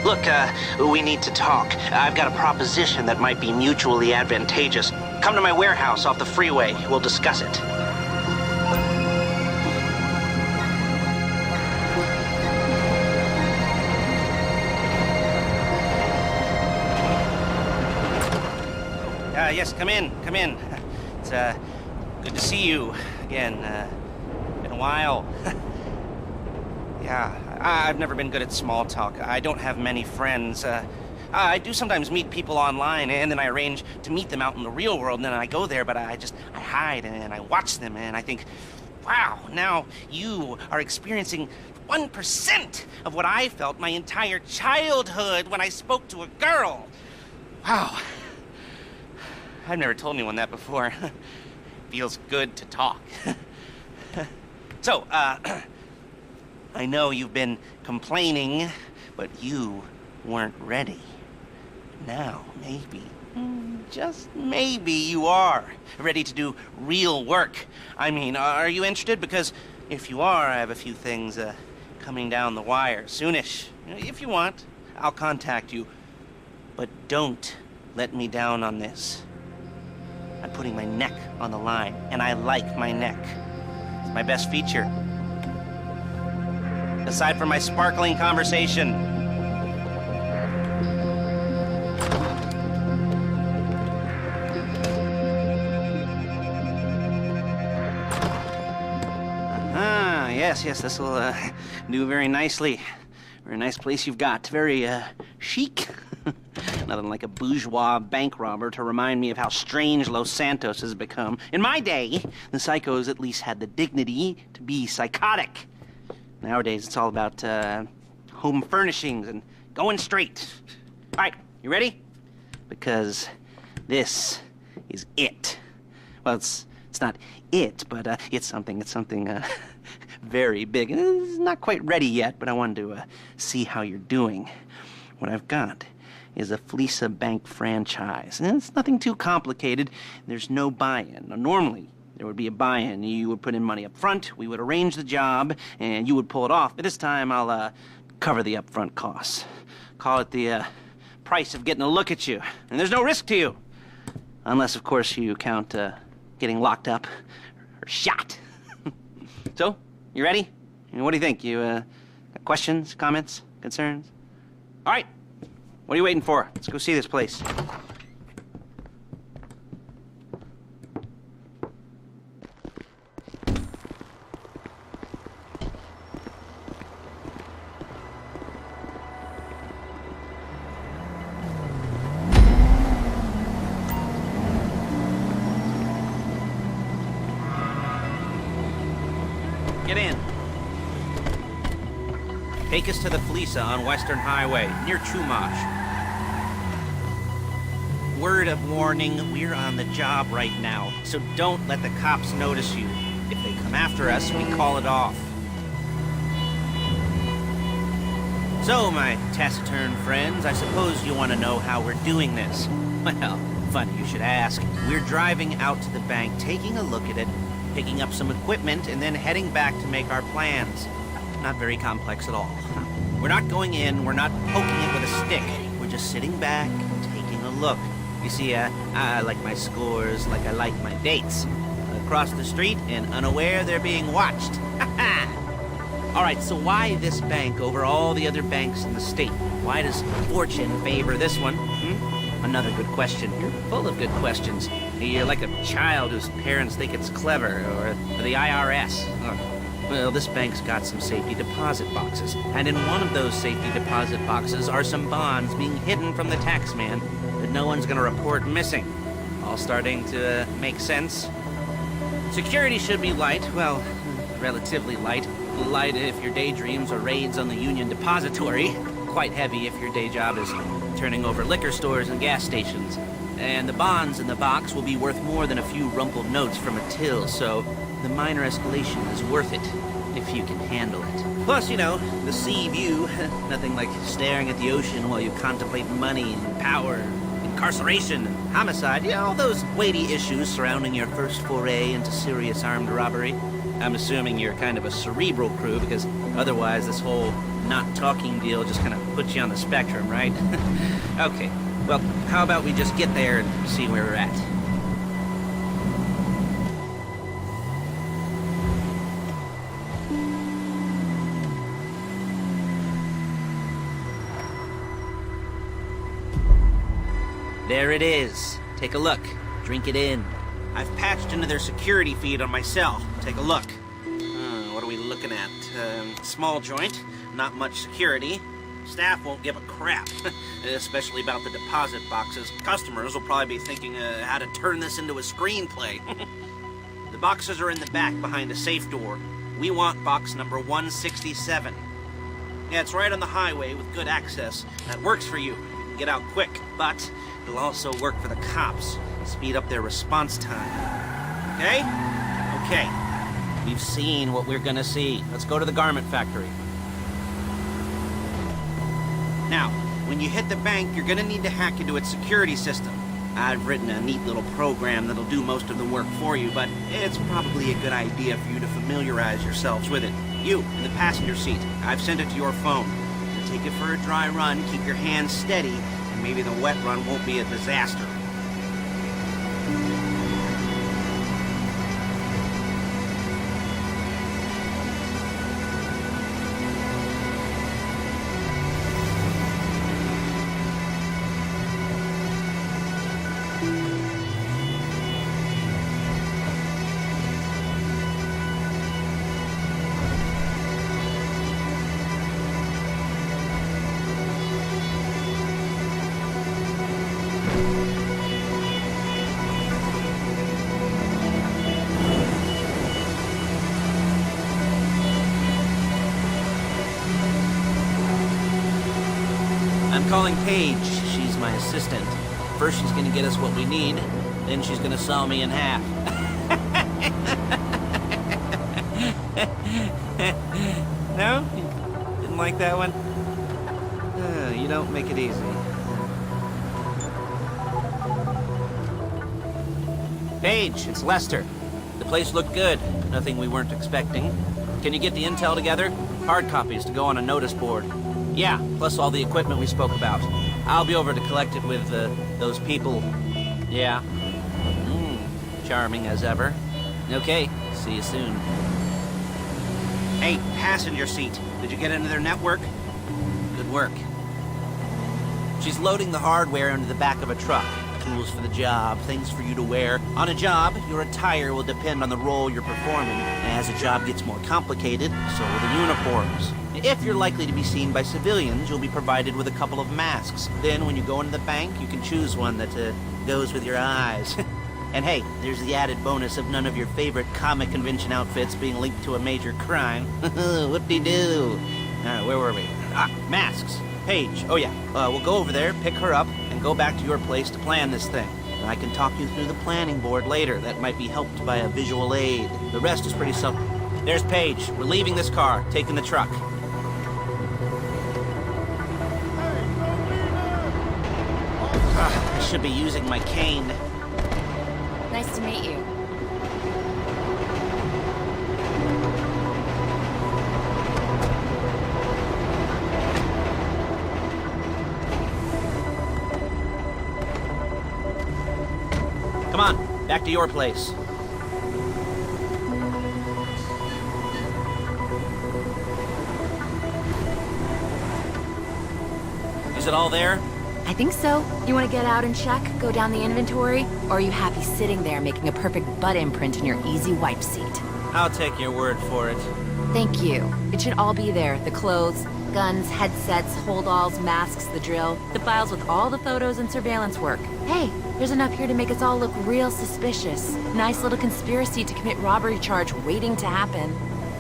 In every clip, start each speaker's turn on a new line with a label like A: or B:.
A: Look, we need to talk. I've got a proposition that might be mutually advantageous. Come to my warehouse off the freeway. We'll discuss it. Yes, come in, come in. It's, good to see you again. Been a while. Yeah, I've never been good at small talk. I don't have many friends. I do sometimes meet people online, and then I arrange to meet them out in the real world, and then I go there, but I hide, and I watch them, and I think, wow, now you are experiencing 1% of what I felt my entire childhood when I spoke to a girl. Wow. I've never told anyone that before. Feels good to talk. So, I know you've been complaining, but you weren't ready. Now, maybe, just maybe you are ready to do real work. I mean, are you interested? Because if you are, I have a few things coming down the wire soonish. If you want, I'll contact you. But don't let me down on this. I'm putting my neck on the line, and I like my neck. It's my best feature. Aside from my sparkling conversation. Yes, this will do very nicely. Very nice place you've got. Very chic. Nothing like a bourgeois bank robber to remind me of how strange Los Santos has become. In my day, the psychos at least had the dignity to be psychotic. Nowadays, it's all about home furnishings and going straight. All right, you ready? Because this is it. Well, it's not it, but it's something very big. It's not quite ready yet, but I wanted to see how you're doing. What I've got is a Fleeca Bank franchise. And it's nothing too complicated. There's no buy-in. Now, normally, there would be a buy-in. You would put in money up front, we would arrange the job, and you would pull it off. But this time, I'll cover the upfront costs. Call it the price of getting a look at you. And there's no risk to you. Unless, of course, you count getting locked up or shot. So, you ready? What do you think? You got questions, comments, concerns? All right. What are you waiting for? Let's go see this place. Get in. Take us to the Fleeca on Western Highway, near Chumash. Word of warning, we're on the job right now, so don't let the cops notice you. If they come after us, we call it off. So, my taciturn friends, I suppose you want to know how we're doing this. Well, funny you should ask. We're driving out to the bank, taking a look at it, picking up some equipment, and then heading back to make our plans. Not very complex at all. We're not going in, we're not poking it with a stick. We're just sitting back and taking a look. You see, I like my scores like I like my dates. Across the street and unaware they're being watched. All right, so why this bank over all the other banks in the state? Why does fortune favor this one? Another good question. You're full of good questions. You're like a child whose parents think it's clever, or the IRS. Well, this bank's got some safety deposit boxes, and in one of those safety deposit boxes are some bonds being hidden from the tax man that no one's gonna report missing. All starting to make sense? Security should be light, well, relatively light. Light if your daydreams are raids on the Union Depository. Quite heavy if your day job is turning over liquor stores and gas stations. And the bonds in the box will be worth more than a few rumpled notes from a till, so the minor escalation is worth it, if you can handle it. Plus, you know, the sea view, nothing like staring at the ocean while you contemplate money and power, incarceration and homicide, all those weighty issues surrounding your first foray into serious armed robbery. I'm assuming you're kind of a cerebral crew, because otherwise this whole not talking deal just kind of puts you on the spectrum, right? Okay, well, how about we just get there and see where we're at? There it is. Take a look. Drink it in. I've patched into their security feed on my cell. Take a look. What are we looking at? Small joint, not much security. Staff won't give a crap, especially about the deposit boxes. Customers will probably be thinking how to turn this into a screenplay. The boxes are in the back behind a safe door. We want box number 167. Yeah, it's right on the highway with good access. That works for you. You can get out quick, but it'll also work for the cops. Speed up their response time. Okay? Okay. We've seen what we're gonna see. Let's go to the garment factory. Now, when you hit the bank, you're gonna need to hack into its security system. I've written a neat little program that'll do most of the work for you, but it's probably a good idea for you to familiarize yourselves with it. You, in the passenger seat, I've sent it to your phone. Take it for a dry run, keep your hands steady, and maybe the wet run won't be a disaster. I'm calling Paige. She's my assistant. First she's gonna get us what we need, then she's gonna saw me in half. No? You didn't like that one? You don't make it easy. Paige, it's Lester. The place looked good. Nothing we weren't expecting. Can you get the intel together? Hard copies to go on a notice board. Yeah, plus all the equipment we spoke about. I'll be over to collect it with, those people. Yeah. Charming as ever. Okay, see you soon. Hey, passenger seat. Did you get into their network? Good work. She's loading the hardware into the back of a truck. Tools for the job, things for you to wear. On a job, your attire will depend on the role you're performing. As the job gets more complicated, so will the uniforms. If you're likely to be seen by civilians, you'll be provided with a couple of masks. Then when you go into the bank, you can choose one that goes with your eyes. And hey, there's the added bonus of none of your favorite comic convention outfits being linked to a major crime. Whoop-de-doo. Alright, where were we? Masks. Paige. Oh yeah, we'll go over there, pick her up, and go back to your place to plan this thing. And I can talk you through the planning board later. That might be helped by a visual aid. The rest is pretty simple. There's Paige. We're leaving this car, taking the truck. I should be using my cane.
B: Nice to meet you.
A: Come on, back to your place. Is it all there?
B: I think so. You want to get out and check? Go down the inventory? Or are you happy sitting there making a perfect butt imprint in your easy wipe seat?
A: I'll take your word for it.
B: Thank you. It should all be there. The clothes, guns, headsets, holdalls, masks, the drill. The files with all the photos and surveillance work. Hey, there's enough here to make us all look real suspicious. Nice little conspiracy to commit robbery charge waiting to happen.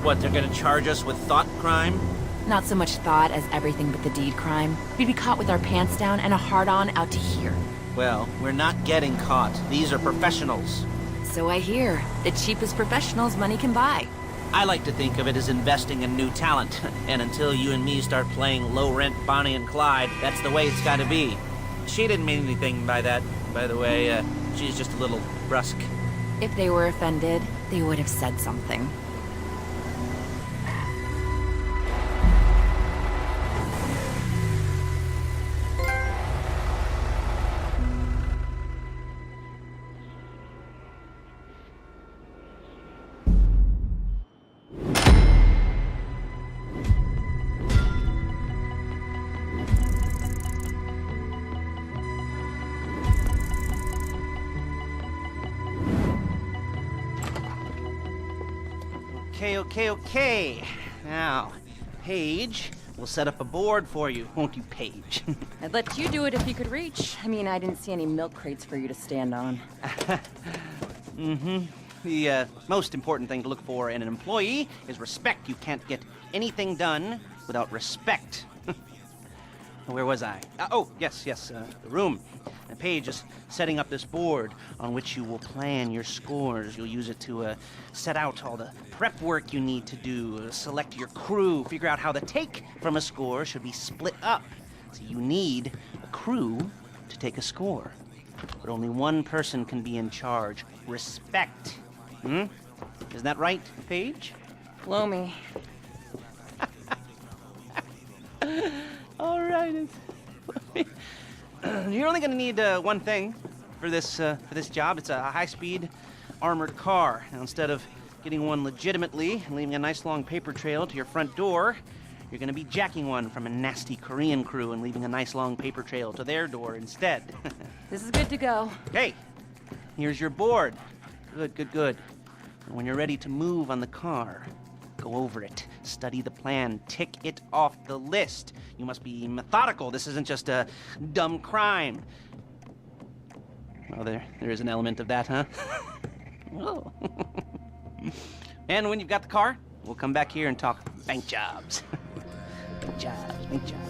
A: What, they're gonna charge us with thought crime?
B: Not so much thought as everything but the deed crime. We'd be caught with our pants down and a hard-on out to here.
A: Well, we're not getting caught. These are professionals.
B: So I hear. The cheapest professionals money can buy.
A: I like to think of it as investing in new talent. And until you and me start playing low-rent Bonnie and Clyde, that's the way it's gotta be. She didn't mean anything by that, by the way. She's just a little brusque.
B: If they were offended, they would have said something.
A: Okay. Now, Paige, we'll set up a board for you, won't you, Paige?
C: I'd let you do it if you could reach. I mean, I didn't see any milk crates for you to stand on.
A: The most important thing to look for in an employee is respect. You can't get anything done without respect. Where was I? Yes, the room. And Paige is setting up this board on which you will plan your scores. You'll use it to set out all the prep work you need to do, select your crew, figure out how the take from a score should be split up. So you need a crew to take a score. But only one person can be in charge. Respect. Isn't that right, Paige?
C: Blow me.
A: All right. You're only going to need one thing for this job. It's a high-speed armored car. Now, instead of getting one legitimately and leaving a nice long paper trail to your front door, you're going to be jacking one from a nasty Korean crew and leaving a nice long paper trail to their door instead.
C: This is good to go.
A: Hey, here's your board. Good. And when you're ready to move on the car, go over it, study the plan, tick it off the list. You must be methodical. This isn't just a dumb crime. Oh, there is an element of that, huh? Oh. And when you've got the car, we'll come back here and talk bank jobs. Bank jobs.